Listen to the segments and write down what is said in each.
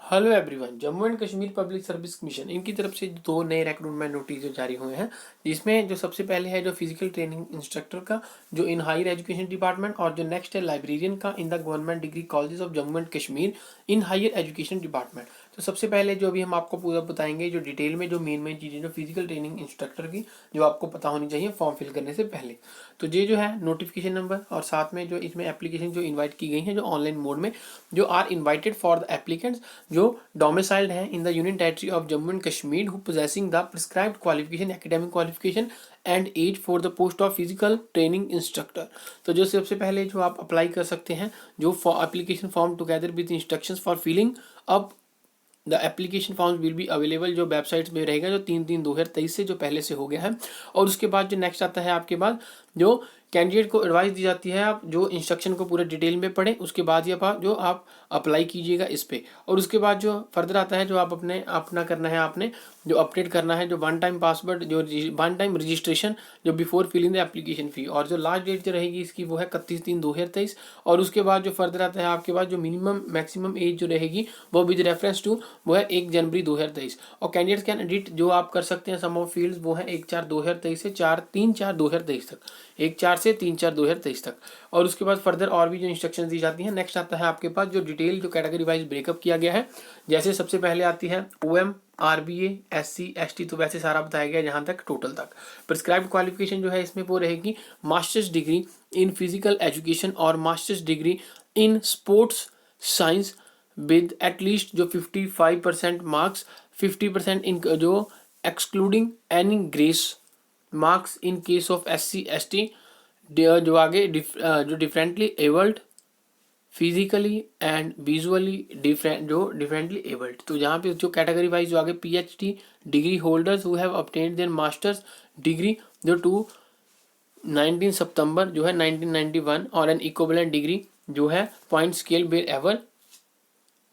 Hello everyone. Jammu and Kashmir public service commission इनकी तरफ से दो नए रिक्रूटमेंट नोटिस जारी हुए हैं, जिसमें जो सबसे पहले है जो फिजिकल ट्रेनिंग इंस्ट्रक्टर का जो इन हायर एजुकेशन डिपार्टमेंट, और जो नेक्स्ट है लाइब्रेरियन का in the government degree colleges of Jammu and Kashmir in higher education department. तो सबसे पहले जो अभी हम आपको पूरा बताएंगे जो डिटेल में जो मेन चीज़ें जो फिजिकल ट्रेनिंग इंस्ट्रक्टर की जो आपको पता होनी चाहिए फॉर्म फिल करने से पहले। तो ये जो है नोटिफिकेशन नंबर और साथ में जो इसमें एप्लीकेशन जो इन्वाइट की गई है जो ऑनलाइन मोड में जो are invited for the applicants जो domiciled हैं in the Union Territory of Jammu and Kashmir who possessing the prescribed qualification, academic qualification and age for the post of physical training instructor। तो जो सबसे पहले जो आप अप्लाई कर सकते हैं जो application form together with instructions for filling up the application form will be available जो वेबसाइट्स में रहेगा जो 3/3/2023 से जो पहले से हो गया है। और उसके बाद जो नेक्स्ट आता है आपके बाद जो कैंडिडेट को एडवाइस दी जाती है आप जो इंस्ट्रक्शन को पूरे डिटेल में पढ़ें, उसके बाद ही जो आप अप्लाई कीजिएगा इस पे। और उसके बाद जो फर्दर आता है जो आप अपना करना है, आपने जो अपडेट करना है जो वन टाइम पासवर्ड जो वन टाइम रजिस्ट्रेशन जो before filling the application fee, और जो लास्ट डेट जो रहेगी इसकी वो है 31/3/2023। और उसके बाद जो फर्दर आता है आपके पास जो मिनिमम मैक्सिमम एज जो रहेगी वो विद रेफरेंस टू वो है 1 जनवरी 2023। और कैंडिडेट्स कैन एडिट जो आप कर सकते हैं सम ऑफ फील्ड्स वो है 1/4/2023 से 3/4/2023 तक, 1/4 से 3/4/2023 तक। और उसके बाद फर्दर और भी जो इंस्ट्रक्शंस दी जाती हैं। नेक्स्ट आता है आपके पास जो डिटेल जो कैटेगरी वाइज ब्रेकअप किया गया है। जैसे सबसे पहले आती है OM RBA SC ST, तो वैसे सारा बताया गया जहाँ तक टोटल तक। प्रिस्क्राइब्ड क्वालिफिकेशन जो है इसमें वो रहेगी masters degree in physical education और masters degree in sports science with at least जो 55% मार्क्स, 50% इन जो excluding any grace marks in case of SC ST, जो आगे जो differently abled physically and visually differently abled. तो यहाँ पे जो कैटेगरी वाइज जो आगे PhD degree holders who have obtained their masters degree जो 19 सितंबर जो है 1991 और एन इक्विवेलेंट डिग्री जो है point scale wherever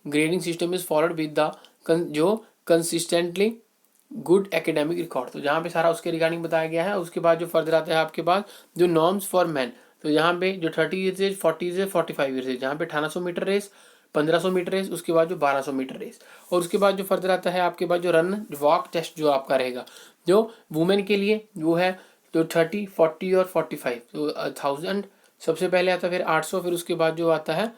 grading system is followed with the जो कंसिस्टेंटली गुड एकेडमिक रिकॉर्ड। तो जहाँ पे सारा उसके रिगार्डिंग बताया गया है। उसके बाद जो फर्दर आता है आपके पास जो नॉर्म्स फॉर मैन, तो यहाँ पे जो 30 years age 40 years 45 years age, जहाँ पे 1800 मीटर रेस, 1500 मीटर रेस, उसके बाद जो 1200 मीटर रेस। और उसके बाद जो फर्दर आता है आपके पास जो रन वॉक टेस्ट जो आपका रहेगा जो वुमेन के लिए वो है तो 30 40 और 45, तो 1000 सबसे पहले आता है, फिर 800, फिर उसके बाद जो आता है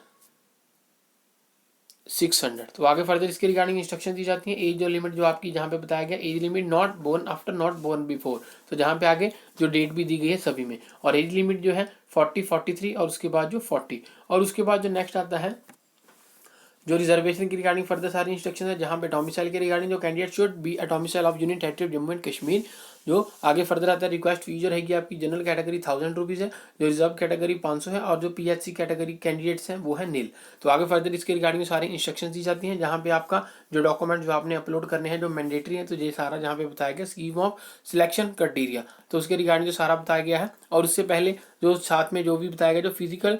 600। तो आगे फर्दर इसके रिगार्डिंग इंस्ट्रक्शन दी जाती है। एज जो लिमिट जो आपकी जहाँ पे बताया गया age limit not born after not born before, तो जहाँ पे आगे जो डेट भी दी गई है सभी में। और एज लिमिट जो है 40 43 और उसके बाद जो 40। और उसके बाद जो नेक्स्ट आता है जो रिजर्वेशन की रिगार्डिंग फर्दर सारी इंस्ट्रक्शन है। जहाँ पे डोमिसाइल के रिगार्डिंग जो candidate should be a domicile of union territory Jammu and Kashmir. जो आगे फर्दर आता है रिक्वेस्ट फीस जो रहेगी आपकी जनरल कैटेगरी 1000 रुपीज़ है, जो रिजर्व कैटेगरी 500 है, और जो PHC कैटेगरी कैंडिडेट्स हैं वो है नील। तो आगे फर्दर इसके रिगार्डिंग सारी इंस्ट्रक्शन दी जाती हैं। जहाँ पे आपका जो डॉक्यूमेंट जो आपने अपलोड करने हैं जो मैंडेटरी है, तो ये सारा जहाँ पे बताया गया स्कीम ऑफ सिलेक्शन क्राइटेरिया, तो उसके रिगार्डिंग जो सारा बताया गया है। और उससे पहले जो साथ में जो भी बताया गया जो फिजिकल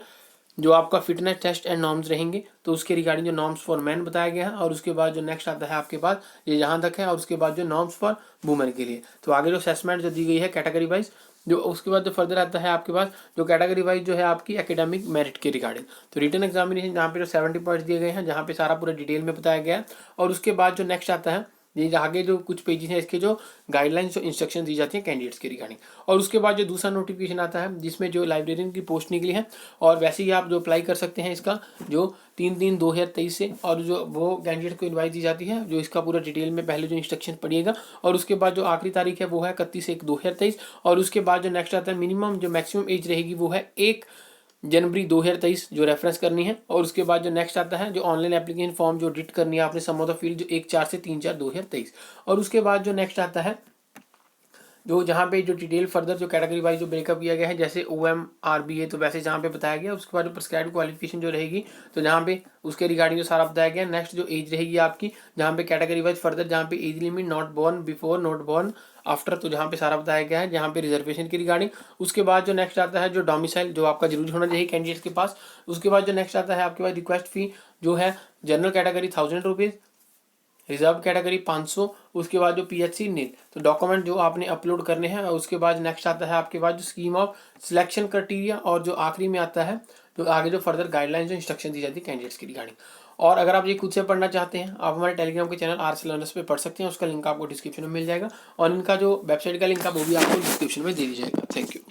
जो आपका फिटनेस टेस्ट एंड नॉर्म्स रहेंगे, तो उसके रिगार्डिंग जो नॉर्म्स फॉर मैन बताया गया है। और उसके बाद जो नेक्स्ट आता है आपके पास ये यहाँ तक है। और उसके बाद जो नॉर्म्स फॉर वुमेन के लिए, तो आगे जो असेसमेंट जो दी गई है कैटेगरी वाइज जो, उसके बाद जो फर्दर आता है आपके पास जो कैटेगरी वाइज जो है आपकी एकेडमिक मेरिट के रिगार्डिंग, तो रिटन एग्जामिनेशन जहाँ पे जो 70 पॉइंट्स दिए गए हैं, जहाँ पे सारा पूरा डिटेल में बताया गया है। और उसके बाद जो नेक्स्ट आता है ये आगे जो कुछ पेजेस हैं इसके जो गाइडलाइंस जो इंस्ट्रक्शन दी जाती हैं कैंडिडेट्स के रिगार्डिंग। और उसके बाद जो दूसरा नोटिफिकेशन आता है जिसमें जो लाइब्रेरियन की पोस्ट निकली है, और वैसे ही आप जो अप्लाई कर सकते हैं इसका जो 3/3/2023 से। और जो वो कैंडिडेट को इनवाइट दी जाती है जो इसका पूरा डिटेल में पहले जो इंस्ट्रक्शन पढ़िएगा। और उसके बाद जो आखिरी तारीख है वो है 31/1/2023। और उसके बाद जो नेक्स्ट आता है मिनिमम जो मैक्सिमम एज रहेगी वो है 1 जनवरी 2023 जो रेफरेंस करनी है। और उसके बाद जो नेक्स्ट आता है जो ऑनलाइन एप्लीकेशन फॉर्म जो एडिट करनी है आपने सम ऑफ द फील्ड जो 1/4 से 3/4/2023। और उसके बाद जो नेक्स्ट आता है जो जहाँ पे जो डिटेल फर्दर जो कैटेगरी वाइज जो ब्रेकअप किया गया है जैसे OM RBA, तो वैसे जहाँ पे बताया गया। उसके बाद जो प्रिस्क्राइब्ड क्वालिफिकेशन जो रहेगी तो जहाँ पे उसके रिगार्डिंग जो सारा बताया गया। नेक्स्ट जो एज रहेगी आपकी जहाँ पे कैटेगरी वाइज फर्दर जहाँ पे age limit not born before not born after, तो जहाँ पे सारा बताया गया है जहाँ पे रिजर्वेशन की रिगार्डिंग। उसके बाद जो नेक्स्ट आता है जो डोमिसाइल जो आपका जरूरी होना चाहिए कैंडिडेट्स के पास। उसके बाद जो नेक्स्ट आता है आपके पास रिक्वेस्ट फी जो है general category 1000 rupees, reserve category 500, उसके बाद जो PHC नील। तो डॉक्यूमेंट जो आपने अपलोड करने हैं। उसके बाद नेक्स्ट आता है आपके पास जो स्कीम ऑफ सिलेक्शन क्राइटेरिया, और जो आखिरी में आता है जो आगे जो फर्दर गाइडलाइंस जो इंस्ट्रक्शन दी जाती है कैंडिडेट्स की रिगार्डिंग। और अगर आप ये खुद से पढ़ना चाहते हैं, आप हमारे टेलीग्राम के चैनल आरएस लर्नर्स पे पढ़ सकते हैं, उसका लिंक आपको डिस्क्रिप्शन में मिल जाएगा और इनका जो वेबसाइट का लिंक है वो भी आपको डिस्क्रिप्शन में दे दी जाएगा। Thank you.